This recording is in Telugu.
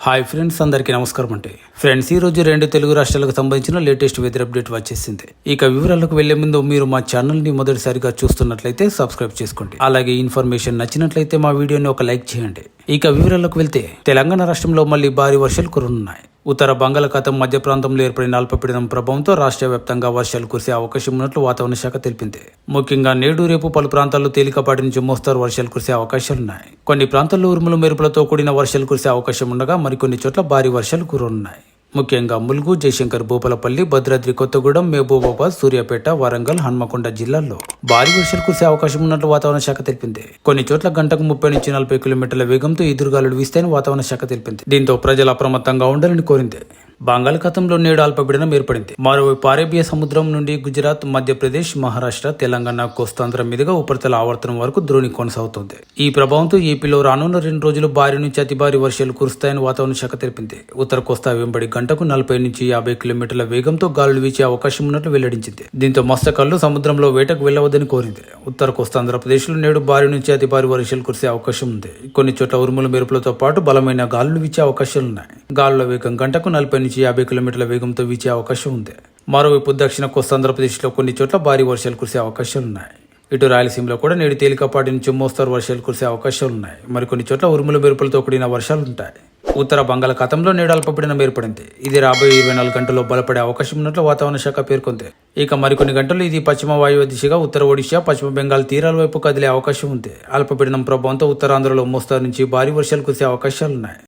హాయ్ ఫ్రెండ్స్, అందరికీ నమస్కారం అండి. ఫ్రెండ్స్, ఈ రోజు 2 తెలుగు రాష్ట్రాలకు సంబంధించిన లేటెస్ట్ వెదర్ అప్డేట్ వచ్చేసింది. ఇక వివరాలకు వెళ్లే ముందు మీరు మా ఛానల్ ని మొదటిసారిగా చూస్తున్నట్లయితే సబ్స్క్రైబ్ చేసుకోండి. అలాగే ఇన్ఫర్మేషన్ నచ్చినట్లయితే మా వీడియోని ఒక లైక్ చేయండి. ఇక వివరాలకు వెళ్తే తెలంగాణ రాష్ట్రంలో మళ్లీ భారీ వర్షాలు కురనున్నాయి. ఉత్తర బంగాళాఖాతం మధ్య ప్రాంతంలో ఏర్పడిన అల్పపీడనం ప్రభావంతో రాష్ట్ర వ్యాప్తంగా వర్షాలు కురిసే అవకాశం ఉన్నట్లు వాతావరణ శాఖ తెలిపింది. ముఖ్యంగా నేడు రేపు పలు ప్రాంతాల్లో తేలికపాటి నుంచి మోస్తారు వర్షాలు కురిసే అవకాశాలున్నాయి. కొన్ని ప్రాంతాల్లో ఉరుములు మెరుపులతో కూడిన వర్షాలు కురిసే అవకాశం ఉండగా మరికొన్ని చోట్ల భారీ వర్షాలు కురనున్నాయి. ముఖ్యంగా ములుగు, జయశంకర్, భూపాలపల్లి, భద్రాద్రి కొత్తగూడెం, మహబూబాబాద్, సూర్యాపేట, వరంగల్, హన్మకొండ జిల్లాల్లో భారీ వర్షాలు కురిసే అవకాశం ఉన్నట్లు వాతావరణ శాఖ తెలిపింది. కొన్ని చోట్ల గంటకు 30 నుంచి 40 కిలోమీటర్ల వేగంతో ఎదురుగాలులు వీస్తాయని వాతావరణ శాఖ తెలిపింది. దీంతో ప్రజలు అప్రమత్తంగా ఉండాలని కోరింది. బంగాళాఖాతంలో నేడు అల్పపీడనం ఏర్పడింది. మరోవైపు అరేబియా సముద్రం నుండి గుజరాత్, మధ్యప్రదేశ్, మహారాష్ట్ర, తెలంగాణ, కోస్తాంధ్ర మీదుగా ఉపరితల ఆవర్తనం వరకు ద్రోణి కొనసాగుతోంది. ఈ ప్రభావంతో ఏపీలో రానున్న 2 రోజులు భారీ నుంచి అతి భారీ వర్షాలు కురుస్తాయని వాతావరణ శాఖ తెలిపింది. ఉత్తర కోస్తా వెంబడి గంటకు 40 నుంచి 50 కిలోమీటర్ల వేగంతో గాలులు వీచే అవకాశం ఉన్నట్లు వెల్లడించింది. దీంతో మత్స్యకారులు సముద్రంలో వేటకు వెళ్లవద్దని కోరింది. ఉత్తర కోస్తాంధ్రప్రదేశ్ లో నేడు భారీ నుంచి అతి భారీ వర్షాలు కురిసే అవకాశం ఉంది. కొన్ని చోట్ల ఉరుముల మెరుపులతో పాటు బలమైన గాలులు వీచే అవకాశాలున్నాయి. గాలుల వేగం గంటకు 40 నుంచి 50 కిలోమీటర్ల వేగంతో వీచే అవకాశం ఉంది. మరోవైపు దక్షిణ కోస్తాంధ్రప్రదేశ్లో కొన్ని చోట్ల భారీ వర్షాలు కురిసే అవకాశాలున్నాయి. ఇటు రాయలసీమలో కూడా నేడు తేలికపాటి నుంచి మోస్తారు వర్షాలు కురిసే అవకాశాలున్నాయి. మరికొన్ని చోట్ల ఉరుముల మెరుపులతో కూడిన వర్షాలుంటాయి. ఉత్తర బంగాళాఖాతంలో నేడు అల్పపీడనం ఏర్పడింది. ఇది రాబోయే 24 గంటల్లో బలపడే అవకాశం ఉన్నట్లు వాతావరణ శాఖ పేర్కొంది. ఇక మరికొన్ని గంటలు ఇది పశ్చిమ వాయువ్య దిశగా ఉత్తర ఒడిశా, పశ్చిమ బెంగాల్ తీరాల వైపు కదిలే అవకాశం ఉంది. అల్పపీడనం ప్రభావంతో ఉత్తరాంధ్రలో మోస్తారు నుంచి భారీ వర్షాలు కురిసే అవకాశాలున్నాయి.